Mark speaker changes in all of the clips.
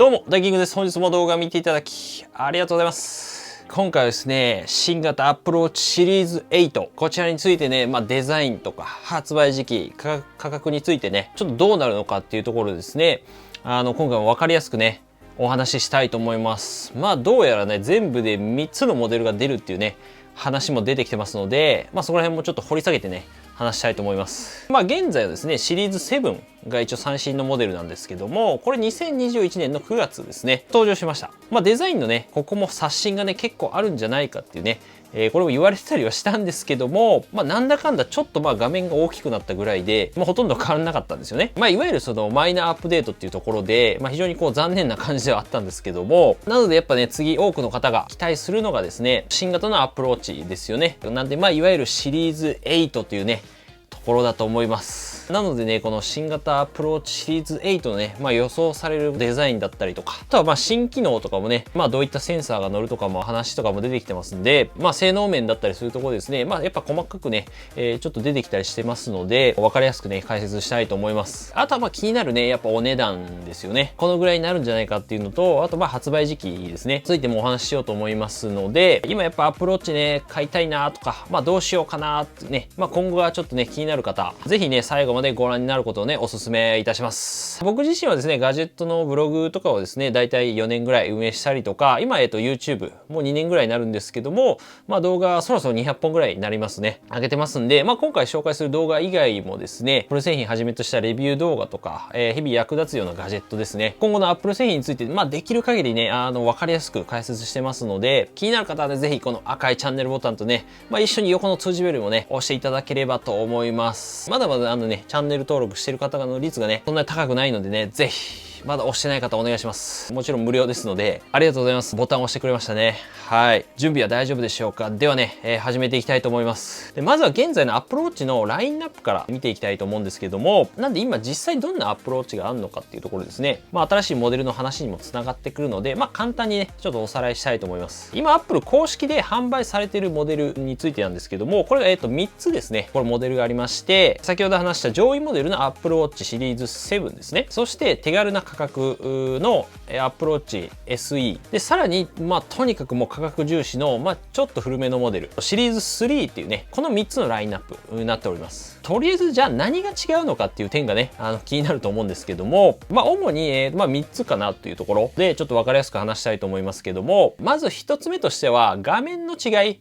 Speaker 1: どうも、ダイキングです。本日も動画見ていただき、ありがとうございます。今回はですね、新型アップルウォッチシリーズ8。こちらについてね、デザインとか発売時期、価格についてね、ちょっとどうなるのかっていうところですね、今回も分かりやすくね、お話ししたいと思います。どうやらね、全部で3つのモデルが出るっていうね、話も出てきてますので、そこら辺もちょっと掘り下げてね、話したいと思います。現在はですね、シリーズ7が一応最新のモデルなんですけども、これ2021年の9月ですね、登場しました。デザインのね、ここも刷新がね、結構あるんじゃないかっていうね、これも言われてたりはしたんですけども、なんだかんだちょっと画面が大きくなったぐらいで、ほとんど変わらなかったんですよね。いわゆるそのマイナーアップデートっていうところで、非常に残念な感じではあったんですけども、なのでやっぱね、次多くの方が期待するのがですね、新型のアップルウォッチですよね。なんでいわゆるシリーズ8というね、ところだと思います。なのでね、この新型アップルウォッチシリーズ8のね、予想されるデザインだったりとか、あとは新機能とかもね、どういったセンサーが乗るとかも話とかも出てきてますんで、性能面だったりするところですね、やっぱ細かくね、ちょっと出てきたりしてますので、分かりやすくね、解説したいと思います。あとは気になるね、やっぱお値段ですよね。このぐらいになるんじゃないかっていうのと、あと発売時期ですね、ついてもお話ししようと思いますので、今やっぱアップルウォッチね、買いたいなとか、どうしようかなってね、今後がちょっとね、気になる方、ぜひね、最後までご覧になることをね、お勧めいたします。僕自身はですね、ガジェットのブログとかをですね、だいたい4年ぐらい運営したりとか、今、YouTube、もう2年ぐらいになるんですけども、動画そろそろ200本ぐらいになりますね。上げてますんで、今回紹介する動画以外もですね、Apple 製品はじめとしたレビュー動画とか、日々役立つようなガジェットですね。今後の Apple 製品について、できる限りね、わかりやすく解説してますので、気になる方はね、ぜひこの赤いチャンネルボタンとね、一緒に横の通知ベルもね、押していただければと思います。まだまだチャンネル登録してる方の率がね、そんなに高くないのでね、ぜひ、まだ押してない方お願いします。もちろん無料ですので、ありがとうございます。ボタンを押してくれましたね。はい。準備は大丈夫でしょうか？ではね、始めていきたいと思います。で、まずは現在の Apple Watch のラインナップから見ていきたいと思うんですけども、なんで今実際どんな Apple Watch があるのかっていうところですね。新しいモデルの話にもつながってくるので、簡単にね、ちょっとおさらいしたいと思います。今 Apple 公式で販売されているモデルについてなんですけども、これが3つですね。これモデルがありまして、先ほど話した上位モデルの Apple Watch シリーズ7ですね。そして手軽な価格の Apple Watch SE で、さらにとにかくもう価格重視のちょっと古めのモデルシリーズ3っていうね、この3つのラインナップになっております。とりあえずじゃあ何が違うのかっていう点がね、気になると思うんですけども、主に3つかなというところでちょっと分かりやすく話したいと思いますけども、まず1つ目としては画面の違い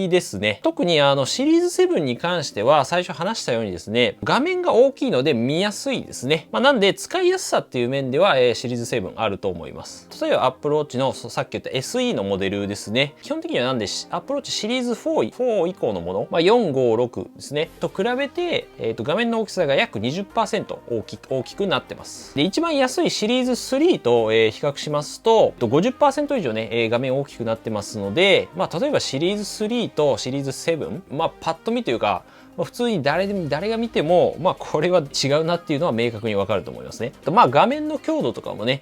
Speaker 1: ですね。特にシリーズ7に関しては最初話したようにですね、画面が大きいので見やすいですね。なんで使いやすさっていう面では、シリーズ7あると思います。例えば Apple Watch のさっき言った SE のモデルですね。基本的にはなんで Apple Watch シリーズ4以降のもの、4、5、6ですね。と比べて、画面の大きさが約 20% 大きくなってます。で、一番安いシリーズ3と、比較しますと、50% 以上ね、画面大きくなってますので、例えばシリーズ3とシリーズ7、パッと見というか、普通に誰が見ても、これは違うなっていうのは明確にわかると思いますね。画面の強度とかもね、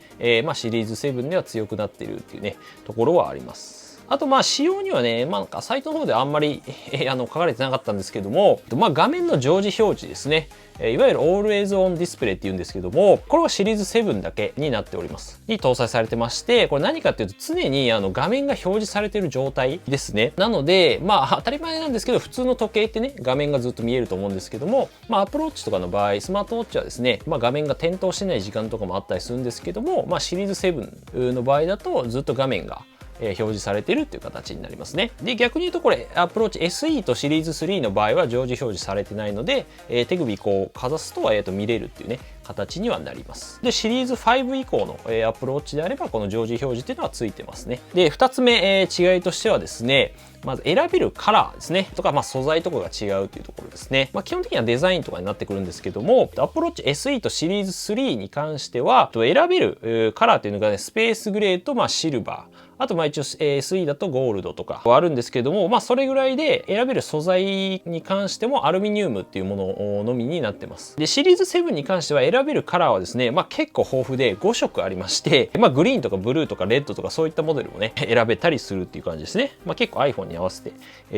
Speaker 1: シリーズ7では強くなっているっていうね、ところはあります。あと仕様にはね、サイトの方であんまり書かれてなかったんですけども、画面の常時表示ですね。いわゆる Always On Display っていうんですけども、これはシリーズ7だけになっております。に搭載されてまして、これ何かっていうと常に画面が表示されている状態ですね。なので、当たり前なんですけど、普通の時計ってね、画面がずっと見えると思うんですけども、Apple Watch とかの場合、スマートウォッチはですね、画面が点灯してない時間とかもあったりするんですけども、シリーズ7の場合だとずっと画面が表示されているっていう形になりますね。で、逆に言うとこれ Apple Watch SE とシリーズ3の場合は常時表示されてないので、手首かざすと見れるっていうね、形にはなります。で、シリーズ5以降のApple Watch であればこの常時表示っていうのはついてますね。で、2つ目、違いとしてはですね、まず選べるカラーですね。とか、素材とかが違うというところですね。基本的にはデザインとかになってくるんですけども、Apple Watch SE とシリーズ3に関しては、選べるカラーっていうのがね、スペースグレーとシルバー。あと一応、SE だとゴールドとかはあるんですけども、それぐらいで選べる素材に関してもアルミニウムっていうもののみになってます。で、シリーズ7に関しては選べるカラーはですね、結構豊富で5色ありまして、グリーンとかブルーとかレッドとかそういったモデルもね、選べたりするっていう感じですね。結構 iPhone に合わせて、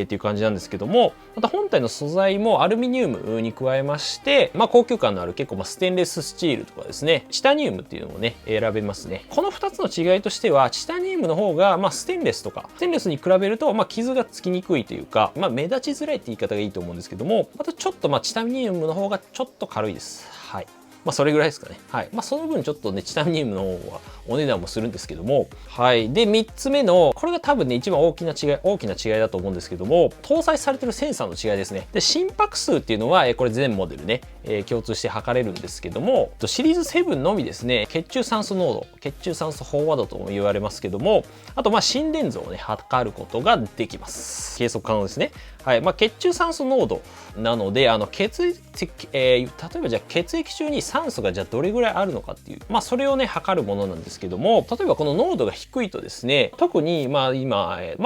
Speaker 1: っていう感じなんですけども、また本体の素材もアルミニウムに加えまして、高級感のある結構ステンレススチールとかですね、チタニウムっていうのもね、選べますね。この2つの違いとしては、チタニウムの方が、ステンレスとか、ステンレスに比べると、傷がつきにくいというか、目立ちづらいって言い方がいいと思うんですけども、またちょっとチタニウムの方がちょっと軽いです。はい。それぐらいですかね。はい。その分ちょっとね、チタニウムの方はお値段もするんですけども、はい。で、3つ目の、これが多分ね、一番大きな違いだと思うんですけども、搭載されてるセンサーの違いですね。で、心拍数っていうのは、これ全モデルね、共通して測れるんですけども、シリーズ7のみですね、血中酸素濃度、血中酸素飽和度とも言われますけども、あと、心電図をね、測ることができます。計測可能ですね。はい。血中酸素濃度なので、例えばじゃあ血液中に酸素がじゃあどれぐらいあるのかっていう、それをね、測るものなんですけども、例えばこの濃度が低いとですね、特に今、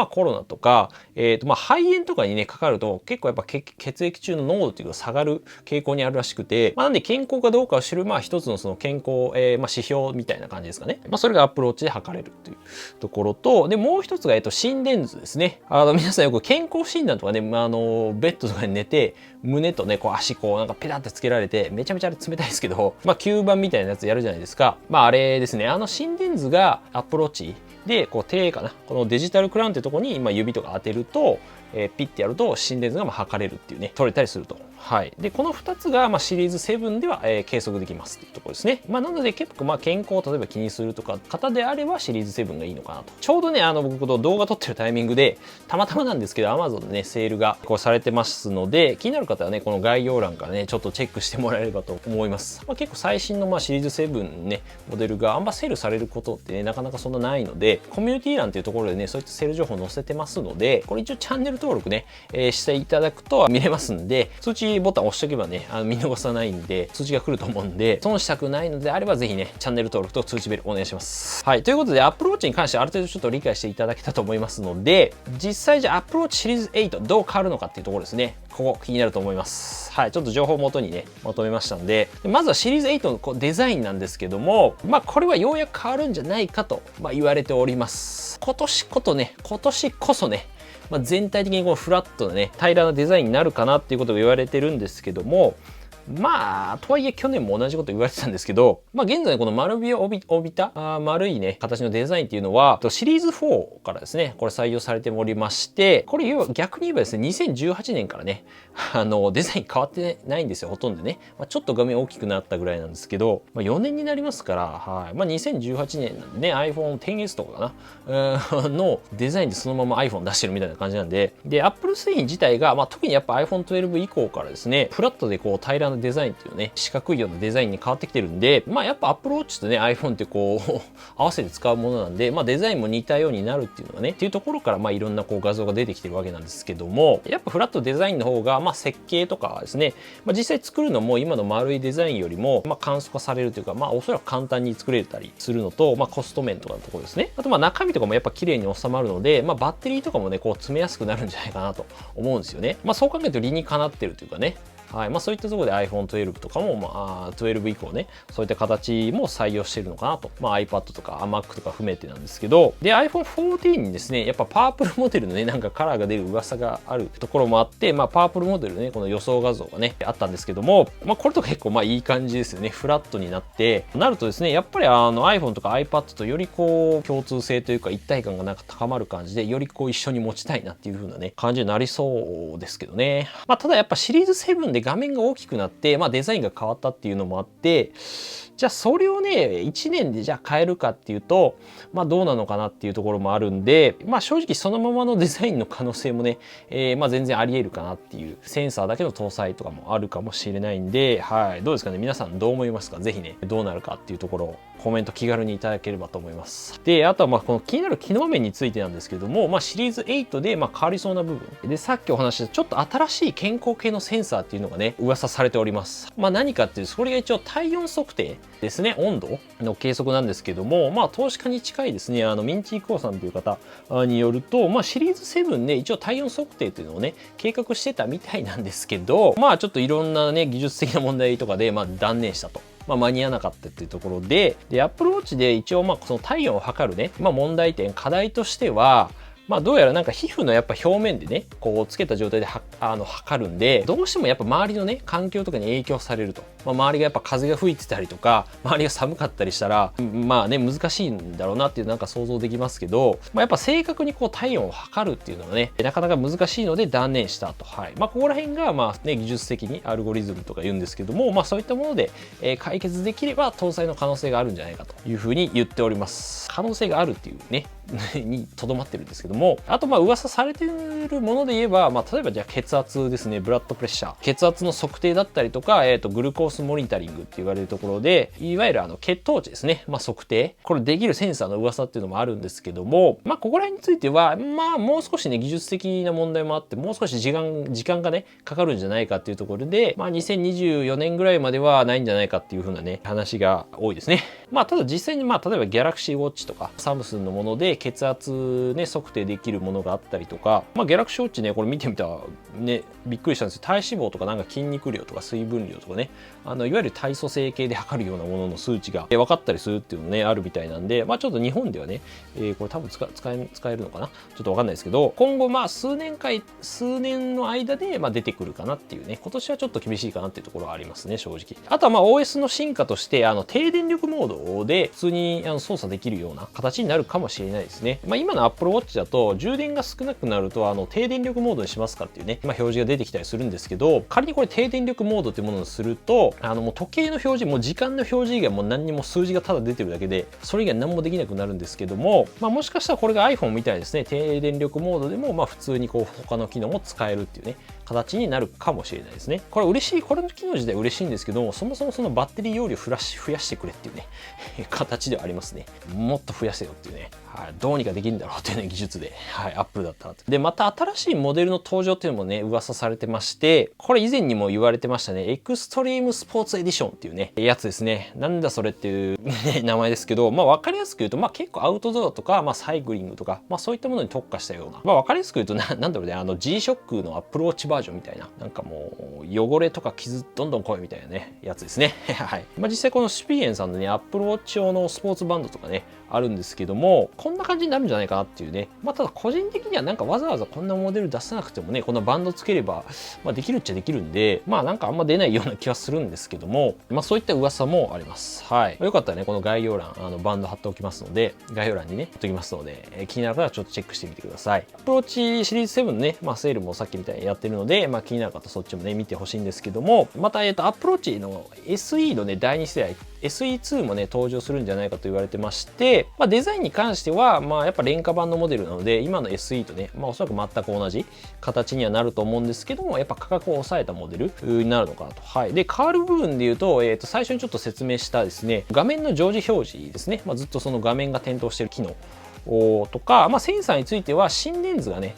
Speaker 1: コロナとか、肺炎とかにね、かかると結構やっぱ血液中の濃度っていうのが下がる傾向にあるらしくて、なんで健康かどうかを知る、一つのその健康、指標みたいな感じですかね。それがアプローチで測れるというところと、で、もう一つが、心電図ですね。皆さんよく健康診断とかね、ベッドとかに寝て、胸とね、足なんかペタってつけられて、めちゃめちゃあれ冷たいですけど、吸盤みたいなやつやるじゃないですか。あれですね、心電図がアップローチで、手かな、このデジタルクラウンってとこに、指とか当てると、ピッてやると心電図が測れるっていうね、取れたりすると。はい。で、この2つが、シリーズ7では、計測できますっていうところですね。なので結構、健康を例えば気にするとか方であればシリーズ7がいいのかなと。ちょうどね、僕の動画撮ってるタイミングで、たまたまなんですけど、Amazon でね、セールがされてますので、気になる方はね、この概要欄からね、ちょっとチェックしてもらえればと思います。結構最新のシリーズ7ね、モデルがあんまセールされることってね、なかなかそんなないので、コミュニティ欄っていうところでね、そういったセール情報載せてますので、これ一応チャンネル登録ね、していただくと見れますんで、通知ボタン押しておけばね、見逃さないんで、通知が来ると思うんで、損したくないのであればぜひね、チャンネル登録と通知ベルお願いします。はい。ということで、Apple Watch に関してある程度ちょっと理解していただけたと思いますので、実際じゃあ Apple Watch シリーズ8どう変わるのかっていうところですね。ここ気になると思います。はい。ちょっと情報を元にね、まとめましたんで、まずはシリーズ8のデザインなんですけども、これはようやく変わるんじゃないかと、言われております。今年こそね、全体的にこのフラットなね、平らなデザインになるかなっていうことが言われてるんですけども、とはいえ去年も同じこと言われてたんですけど、現在この丸みを帯びた丸いね、形のデザインっていうのは、シリーズ4からですね、これ採用されておりまして、これ逆に言えばですね、2018年からね、デザイン変わってないんですよ、ほとんどね。ちょっと画面大きくなったぐらいなんですけど、4年になりますから、はい。2018年なんでね、iPhone XS とかかな、のデザインでそのまま iPhone 出してるみたいな感じなんで、で、Apple Screen 自体が、特にやっぱ iPhone 12以降からですね、フラットで平らなデザインっていうね、四角いようなデザインに変わってきてるんで、やっぱ Apple Watch とね、iPhone って合わせて使うものなんで、デザインも似たようになるっていうのがね、っていうところからいろんな画像が出てきてるわけなんですけども、やっぱフラットデザインの方が、設計とかはですね、実際作るのも今の丸いデザインよりも、簡素化されるというか、おそらく簡単に作れたりするのと、コスト面とかのところですね。あと中身とかもやっぱ綺麗に収まるので、バッテリーとかもね、詰めやすくなるんじゃないかなと思うんですよね。そう考えると理にかなってるというかね、はい。そういったところで iPhone 12とかも、12以降ね、そういった形も採用しているのかなと。iPad とか Mac とか含めてなんですけど、で、iPhone 14にですね、やっぱパープルモデルのね、なんかカラーが出る噂があるところもあって、パープルモデルね、この予想画像がね、あったんですけども、これとか結構いい感じですよね。フラットになって、なるとですね、やっぱりiPhone とか iPad とより共通性というか一体感がなんか高まる感じで、より一緒に持ちたいなっていう風なね、感じになりそうですけどね。ただやっぱシリーズ7で画面が大きくなって、デザインが変わったっていうのもあって、じゃあそれをね、1年でじゃあ変えるかっていうと、どうなのかなっていうところもあるんで、正直そのままのデザインの可能性もね、全然あり得るかなっていう、センサーだけの搭載とかもあるかもしれないんで、はい、どうですかね、皆さんどう思いますか？ぜひね、どうなるかっていうところをコメント気軽にいただければと思います。で、あとはこの気になる機能面についてなんですけれども、シリーズ8で変わりそうな部分。で、さっきお話ししたちょっと新しい健康系のセンサーっていうのがね、噂されております。何かっていうと、それが一応体温測定ですね、温度の計測なんですけども、まあ、投資家に近いですね、ミンチーコーさんという方によると、まあ、シリーズ7で一応体温測定というのをね、計画してたみたいなんですけど、まあ、ちょっといろんなね、技術的な問題とかで、まあ、断念したと。まあ、間に合わなかったっていうところで、Apple Watch で一応、まあ、その体温を測るね、まあ、問題点、課題としては、まあどうやらなんか皮膚のやっぱ表面でね、こうつけた状態で測るんで、どうしてもやっぱ周りのね、環境とかに影響されると。まあ周りがやっぱ風が吹いてたりとか、周りが寒かったりしたら、まあね、難しいんだろうなっていうなんか想像できますけど、まあやっぱ正確にこう体温を測るっていうのはね、なかなか難しいので断念したと。はい。まあここら辺がまあね、技術的にアルゴリズムとか言うんですけども、まあそういったもので、解決できれば搭載の可能性があるんじゃないかというふうに言っております。可能性があるっていうね、にとどまってるんですけども、あとまあ噂されているもので言えば、まあ、例えばじゃあ血圧ですね、ブラッドプレッシャー、血圧の測定だったりとか、グルコースモニタリングって言われるところで、いわゆる血糖値ですね、まあ、測定、これできるセンサーの噂っていうのもあるんですけども、まあここら辺については、まあもう少しね、技術的な問題もあって、もう少し時間がね、かかるんじゃないかっていうところで、まあ2024年ぐらいまではないんじゃないかっていう風なね、話が多いですね。まあただ実際にまあ例えばギャラクシーウォッチとかサムスンのもので血圧ね測定できるものがあったりとか、まあギャラクシーウォッチねこれ見てみたらねびっくりしたんですよ。体脂肪とかなんか筋肉量とか水分量とかねいわゆる体組成計で測るようなものの数値が分かったりするっていうのねあるみたいなんで、まあちょっと日本ではね、これ多分使えるのかなちょっと分かんないですけど、今後まあ数年の間でまあ出てくるかなっていうね、今年はちょっと厳しいかなっていうところはありますね正直。あとはまあ OS の進化として低電力モードで普通に操作できるような形になるかもしれないですね。まあ今の Apple Watch だと充電が少なくなると低電力モードにしますかっていうね、まあ、表示が出てきたりするんですけど、仮にこれ低電力モードっていうものにするともう時計の表示もう時間の表示以外もう何にも数字がただ出てるだけでそれ以外何もできなくなるんですけども、まあ、もしかしたらこれが iPhone みたいですね、低電力モードでもまあ普通にこう他の機能も使えるっていうね形になるかもしれないですね。これ嬉しい、これの機能自体嬉しいんですけども、そもそもそのバッテリー容量増やしてくれっていうね形ではありますね。もっと増やせよっていうね、はい、どうにかできるんだろうっていうね技術で、はい、Apple だったらで、また新しいモデルの登場っていうのもね噂されてまして、これ以前にも言われてましたね、エクストリームスポーツエディションっていうねやつですね。なんだそれっていう、ね、名前ですけど、まあ分かりやすく言うと、まあ結構アウトドアとか、まあ、サイクリングとか、まあそういったものに特化したような、まあ分かりやすく言うとなんだろうね、G-SHOCK のアプローチバージョンみたいな、なんかもう汚れとか傷どんどん来いみたいなねやつですねはい。まあ実際このシュピーエンさんのねアップルウォッチ用のスポーツバンドとかねあるんですけども、こんな感じになるんじゃないかなっていうね。まあただ個人的にはなんかわざわざこんなモデル出さなくてもね、このバンドつければ、まあ、できるっちゃできるんで、まあなんかあんま出ないような気はするんですけども、まあそういった噂もあります。はい。よかったらねこの概要欄バンド貼っておきますので、概要欄にね貼っておきますので、気になる方はちょっとチェックしてみてください。アプローチシリーズ7ね、まあセールもさっきみたいにやってるので、まあ気になる方そっちもね見てほしいんですけども、またアプローチの SE のね第2世代SE2 もね登場するんじゃないかと言われてまして、まあ、デザインに関してはまあやっぱ廉価版のモデルなので今の SE とね、まあ、おそらく全く同じ形にはなると思うんですけども、やっぱ価格を抑えたモデルになるのかなと。はい。で変わる部分で言うと、最初にちょっと説明したですね画面の常時表示ですね、まあ、ずっとその画面が点灯している機能とか、まあ、センサーについては心電図がね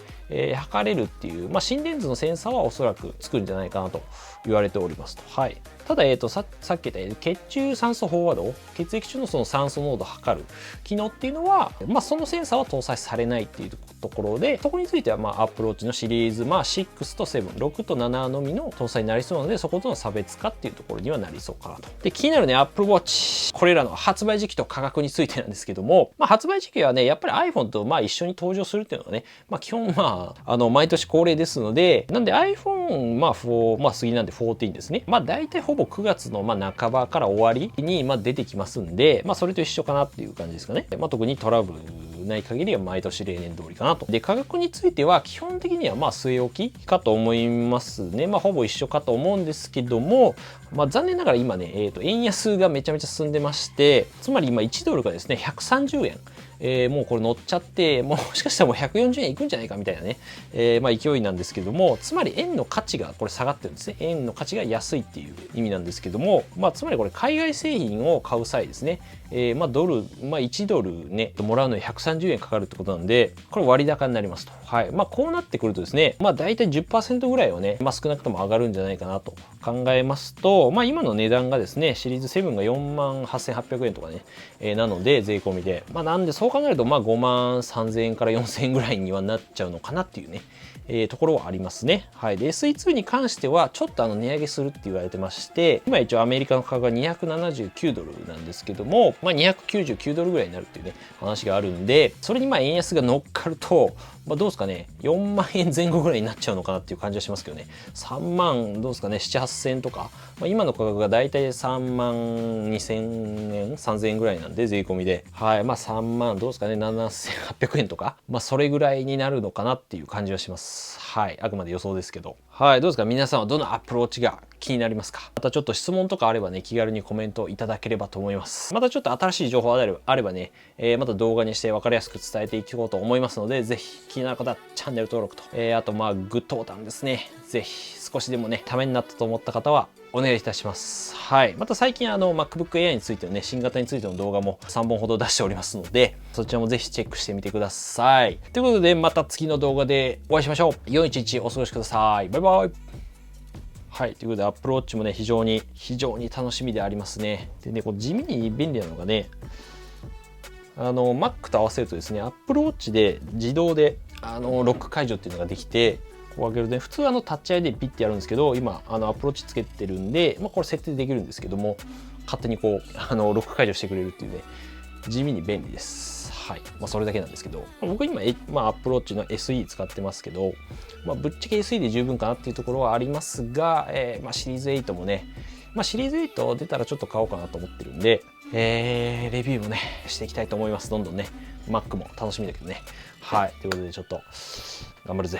Speaker 1: 測れるっていう、まあ、心電図のセンサーはおそらくつくんじゃないかなと言われておりますと。はい。ただ、さっき言った血中酸素飽和度、血液中のその酸素濃度を測る機能っていうのは、まあ、そのセンサーは搭載されないっていうところで、そこについては、まあ、アプローチのシリーズ、まあ、6と7、6と7のみの搭載になりそうなので、そことの差別化っていうところにはなりそうかなと。で、気になるね、Apple Watch。これらの発売時期と価格についてなんですけども、まあ、発売時期はね、やっぱり iPhone とまあ一緒に登場するっていうのがね、まあ、基本まあ、毎年恒例ですので、なんで iPhone、まあ、4、まあ、次なんで14ですね。まあ、大体ほぼ9月のまあ半ばから終わりにまあ出てきますんで、まあ、それと一緒かなっていう感じですかね。まあ、特にトラブルない限りは毎年例年通りかなと。で、価格については基本的にはまあ据え置きかと思いますね。まあ、ほぼ一緒かと思うんですけども、まあ、残念ながら今ね、円安がめちゃめちゃ進んでまして、つまり今1ドルがですね、130円。もうこれ乗っちゃって、もしかしたらもう140円いくんじゃないかみたいなね、まあ勢いなんですけども、つまり円の価値がこれ下がってるんですね。円の価値が安いっていう意味なんですけども、まあつまりこれ海外製品を買う際ですね、まあドル、まあ1ドルね、もらうのに130円かかるってことなんで、これ割高になりますと。はい。まあこうなってくるとですね、まあ大体 10% ぐらいはね、まあ少なくとも上がるんじゃないかなと考えますと、まあ、今の値段がですねシリーズ7が48,800円とかね、なので税込みで、まあ、なんでそう考えるとまあ53,000円から4,000円ぐらいにはなっちゃうのかなっていうね、ところはありますね。はい、で SE2 に関してはちょっと値上げするって言われてまして、今一応アメリカの価格が279ドルなんですけども、まあ、299ドルぐらいになるっていうね話があるんで、それにまあ円安が乗っかると、まあ、どうですかね、4万円前後ぐらいになっちゃうのかなっていう感じはしますけどね。3万どうですかね、7、8千円とか、まあ、今の価格がだいたい3万2千円3千円ぐらいなんで税込みで、はい、まあ3万どうですかね、7,800円とか、まあそれぐらいになるのかなっていう感じはします。はい、あくまで予想ですけど。はい、どうですか、皆さんはどのアプローチが気になりますか？またちょっと質問とかあればね、気軽にコメントいただければと思います。またちょっと新しい情報あればね、また動画にして分かりやすく伝えていこうと思いますので、ぜひ気になる方はチャンネル登録と、あとまあグッドボタンですね。ぜひ少しでもね、ためになったと思った方はお願いいたします。はい。また最近MacBook Air についてのね、新型についての動画も3本ほど出しておりますので、そちらもぜひチェックしてみてください。ということで、また次の動画でお会いしましょう。良い一日お過ごしください。バイバイ。はい。ということで、Apple Watch もね、非常に楽しみでありますね。でね、こう地味に便利なのがね、Mac と合わせるとですね、Apple Watch で自動でロック解除っていうのができて、こう開けるとね、普通タッチ ID でピッてやるんですけど、今Apple Watch つけてるんで、まあ、これ設定できるんですけども、勝手にこうロック解除してくれるっていうね、地味に便利です。はい。まあ、それだけなんですけど、僕今、Apple Watch の SE 使ってますけど、まあ、ぶっちゃけ SE で十分かなっていうところはありますが、まあ、シリーズ8もね、まあ、シリーズ8出たらちょっと買おうかなと思ってるんで、レビューもね、していきたいと思います。どんどんね、Mac も楽しみだけどね。はい。ということで、ちょっと、頑張るぜ。